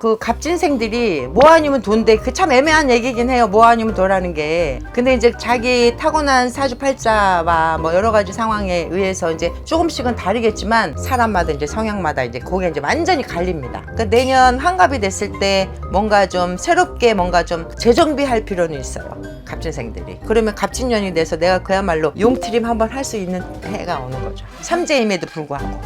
그 갑진생들이 뭐 아니면 돈데 그 참 애매한 얘기긴 해요. 뭐 아니면 돈라는 게. 근데 이제 자기 타고난 사주팔자와 뭐 여러 가지 상황에 의해서 이제 조금씩은 다르겠지만 사람마다 이제 성향마다 이제 그게 이제 완전히 갈립니다. 그러니까 내년 환갑이 됐을 때 뭔가 좀 새롭게 뭔가 좀 재정비할 필요는 있어요. 갑진생들이. 그러면 갑진년이 돼서 내가 그야말로 용트림 한번 할 수 있는 해가 오는 거죠. 삼재임에도 불구하고.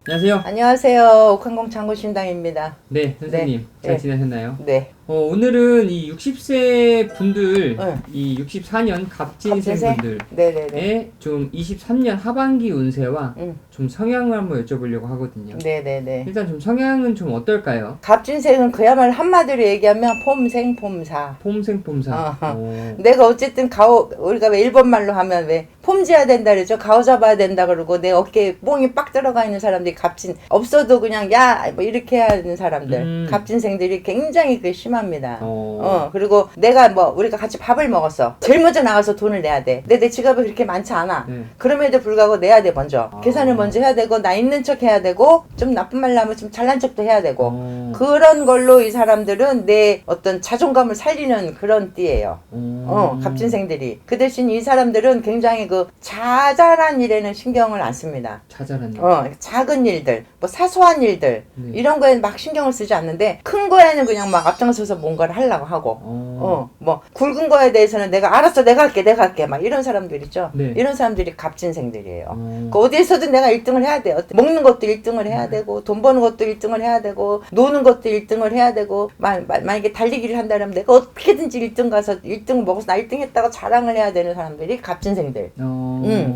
안녕하세요. 안녕하세요. 옥한공 장구신당입니다. 네, 선생님. 잘 네. 지내셨나요? 네. 오늘은 이 60세 분들, 네. 이 64년 갑진생 분들의 네네네. 좀 23년 하반기 운세와 좀 성향을 한번 여쭤보려고 하거든요. 네네네. 일단 좀 성향은 좀 어떨까요? 갑진생은 그야말로 한마디로 얘기하면 폼생폼사. 폼생폼사. 어허. 오. 내가 어쨌든 우리가 왜 일본 말로 하면 왜 폼지어야 된다 그러죠. 가오 잡아야 된다 그러고 내 어깨에 뽕이 빡 들어가 있는 사람들이 갑진 없어도 그냥 야 뭐 이렇게 해야 하는 사람들. 갑진생들이 굉장히 그게 심합니다. 그리고 내가 뭐 우리가 같이 밥을 먹었어. 제일 먼저 나가서 돈을 내야 돼. 근데 내 지갑이 그렇게 많지 않아. 네. 그럼에도 불구하고 내야 돼 먼저. 계산을 먼저 해야 되고 나 있는 척 해야 되고 좀 나쁜 말 나면 좀 잘난 척도 해야 되고 그런 걸로 이 사람들은 내 어떤 자존감을 살리는 그런 띠예요. 갑진생들이. 그 대신 이 사람들은 굉장히 그 자잘한 일에는 신경을 안 씁니다. 자잘한 일. 작은 일들, 뭐 사소한 일들 이런 거에는 막 신경을 쓰지 않는데 큰 거에는 그냥 막 앞장서서 뭔가를 하려고 하고 뭐 굵은 거에 대해서는 내가 알았어 내가 할게 막 이런 사람들 있죠. 네. 이런 사람들이 갑진생들이에요. 그 어디에서든 내가 1등을 해야 돼요. 먹는 것도 1등을 해야 되고 돈 버는 것도 1등을 해야 되고 노는 것도 1등을 해야 되고 만약에 달리기를 한다면 내가 어떻게든지 1등 가서 1등 먹어서 나 1등 했다고 자랑을 해야 되는 사람들이 갑진생들.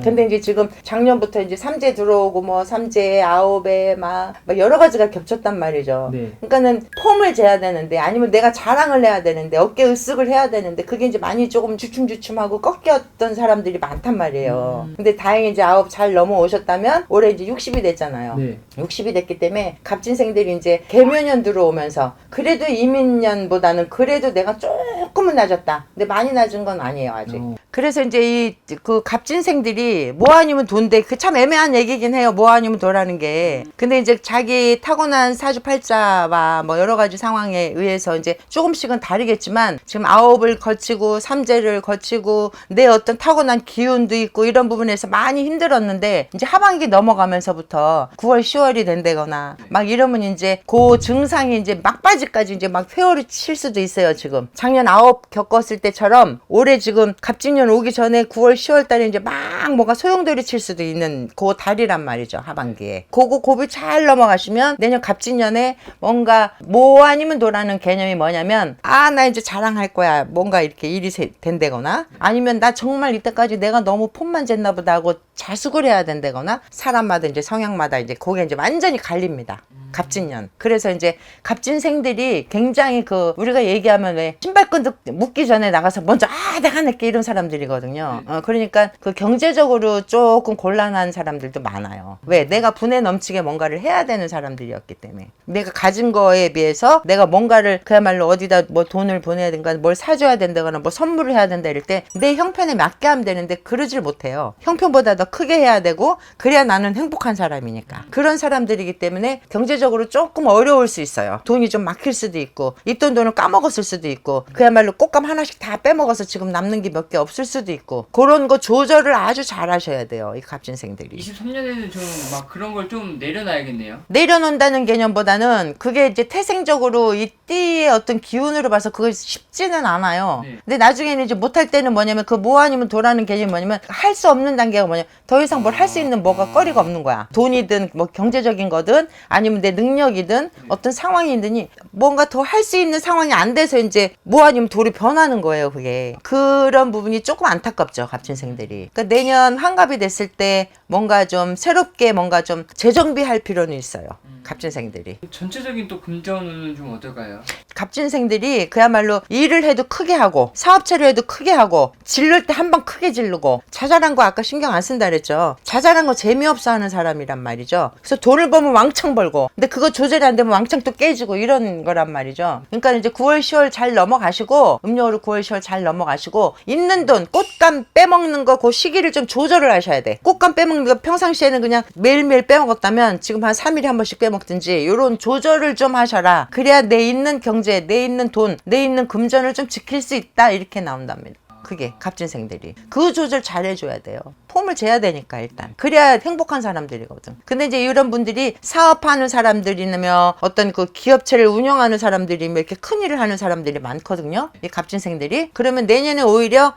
근데 이제 지금 작년부터 이제 삼재 들어오고 뭐 삼재 아홉에 막 여러 가지가 겹쳤단 말이죠. 네. 그러니까는 폼을 재야 되는데 아니면 내가 자랑을 해야 되는데 어깨 으쓱을 해야 되는데 그게 이제 많이 조금 주춤주춤하고 꺾였던 사람들이 많단 말이에요. 근데 다행히 이제 아홉 잘 넘어오셨다면 올해 이제 60이 됐잖아요. 네. 60이 됐기 때문에 갑진생들이 이제 개묘년 들어오면서 그래도 이민년보다는 그래도 내가 조금은 낮았다. 근데 많이 낮은 건 아니에요 아직. 그래서 이제 이 그 갑진생들이 뭐 아니면 돈데 그 참 애매한 얘기긴 해요. 뭐 아니면 돈라는 게. 근데 이제 자기 타고난 사주팔자와 뭐 여러 가지 상황에 의해서 이제 조금씩은 다르겠지만 지금 아홉을 거치고 삼재를 거치고 내 어떤 타고난 기운도 있고 이런 부분에서 많이 힘들었는데 이제 하반기 넘어가면서부터 9월 10월이 된다거나 막 이러면 이제 그 증상이 이제 막바지까지 이제 막 회오리 칠 수도 있어요. 지금 작년 아홉 겪었을 때처럼 올해 지금 갑진년 오기 전에 9월 10월 달에 이제 막 뭐가 소용돌이 칠 수도 있는 그 달이란 말이죠. 하반기에 그거 고비 잘 넘어가시면 내년 갑진년에 뭔가 뭐 아니면 도라는 개념이 뭐냐면 나 이제 자랑할 거야. 뭔가 이렇게 일이 된다거나 아니면 나 정말 이때까지 내가 너무 폼만 쟀나 보다 하고 자숙을 해야 된다거나 사람마다 이제 성향마다 이제 그게 이제 완전히 갈립니다. 갑진년. 그래서 이제 갑진생들이 굉장히 그 우리가 얘기하면 왜 신발끈 묶기 전에 나가서 먼저 내가 낼게 이런 사람들이거든요. 그러니까 그 경제적으로 조금 곤란한 사람들도 많아요. 왜? 내가 분에 넘치게 뭔가를 해야 되는 사람들이었기 때문에 내가 가진 거에 비해서 내가 뭔가를 그야말로 어디다 뭐 돈을 보내야 된가 뭘 사줘야 된다거나 뭐 선물을 해야 된다 이럴 때 내 형편에 맞게 하면 되는데 그러질 못해요. 형편보다 더 크게 해야 되고 그래야 나는 행복한 사람이니까. 그런 사람들이기 때문에 경제적으로 조금 어려울 수 있어요. 돈이 좀 막힐 수도 있고 있던 돈을 까먹었을 수도 있고 그야말로 꽃감 하나씩 다 빼먹어서 지금 남는 게 몇 개 없을 수도 있고 그런 거 조절을 아주 잘 하셔야 돼요. 이 갑진생들이. 23년에는 좀 막 그런 걸 좀 내려놔야겠네요. 내려놓는다는 개념보다는 그게 이제 태생적으로 이 띠의 어떤 기운으로 봐서 그거 쉽지는 않아요. 네. 근데 나중에는 이제 못할 때는 뭐냐면 그 뭐 아니면 도라는 개념이 뭐냐면 할 수 없는 단계가 뭐냐면 더 이상 뭘 할 수 있는 뭐가 거리가 없는 거야. 돈이든 뭐 경제적인 거든 아니면 내 능력이든 어떤 상황이든 뭔가 더 할 수 있는 상황이 안 돼서 이제 뭐 아니면 돌이 변하는 거예요. 그게. 그런 부분이 조금 안타깝죠. 갑진생들이. 그러니까 내년 환갑이 됐을 때 뭔가 좀 새롭게 뭔가 좀 재정비할 필요는 있어요. 갑진생들이. 전체적인 또 금전운은 좀 어떨까요? 갑진생들이 그야말로 일을 해도 크게 하고 사업체를 해도 크게 하고 질를 때 한 번 크게 지르고 자잘한 거 아까 신경 안 쓴다 그랬죠. 자잘한 거 재미없어 하는 사람이란 말이죠. 그래서 돈을 벌면 왕창 벌고 근데 그거 조절이 안 되면 왕창 또 깨지고 이런 거란 말이죠. 그러니까 이제 9월 10월 잘 넘어가시고 음력으로 9월 10월 잘 넘어가시고 있는 돈 꽃감 빼먹는 거 그 시기를 좀 조절을 하셔야 돼. 꽃감 빼먹는 거 평상시에는 그냥 매일매일 빼먹었다면 지금 한 3일에 한 번씩 빼먹든지 이런 조절을 좀 하셔라. 그래야 내 있는 경제, 내 있는 돈, 내 있는 금전을 좀 지킬 수 있다 이렇게 나온답니다. 그게 갑진생들이 그 조절 잘 해줘야 돼요. 폼을 재야 되니까 일단 그래야 행복한 사람들이거든. 근데 이제 이런 분들이 사업하는 사람들이며 어떤 그 기업체를 운영하는 사람들이며 이렇게 큰 일을 하는 사람들이 많거든요. 이 갑진생들이. 그러면 내년에 오히려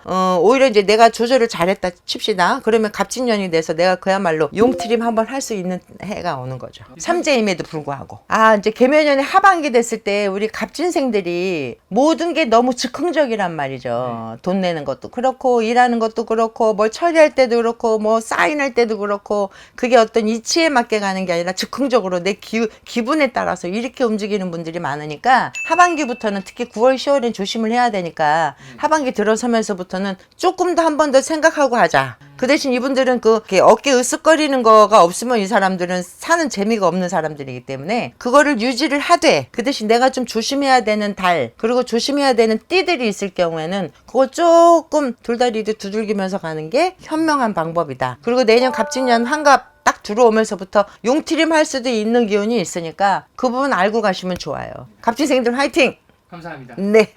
이제 내가 조절을 잘했다 칩시다. 그러면 갑진년이 돼서 내가 그야말로 용트림 한번 할 수 있는 해가 오는 거죠. 삼재임에도 불구하고. 이제 개묘년의 하반기 됐을 때 우리 갑진생들이 모든 게 너무 즉흥적이란 말이죠. 돈 내는 것도 그렇고 일하는 것도 그렇고 뭘 처리할 때도 그렇고 뭐 사인할 때도 그렇고 그게 어떤 이치에 맞게 가는 게 아니라 즉흥적으로 내 기분에 따라서 이렇게 움직이는 분들이 많으니까 하반기부터는 특히 9월 10월엔 조심을 해야 되니까 하반기 들어서면서부터는 조금 더 한 번 더 생각하고 하자. 그 대신 이분들은 어깨 으쓱거리는 거가 없으면 이 사람들은 사는 재미가 없는 사람들이기 때문에 그거를 유지를 하되 그 대신 내가 좀 조심해야 되는 달 그리고 조심해야 되는 띠들이 있을 경우에는 그거 조금 돌다리도 두들기면서 가는 게 현명한 방법이다. 그리고 내년 갑진년 한갑 딱 들어오면서부터 용트림 할 수도 있는 기운이 있으니까 그 부분 알고 가시면 좋아요. 갑진생들 화이팅! 감사합니다. 네.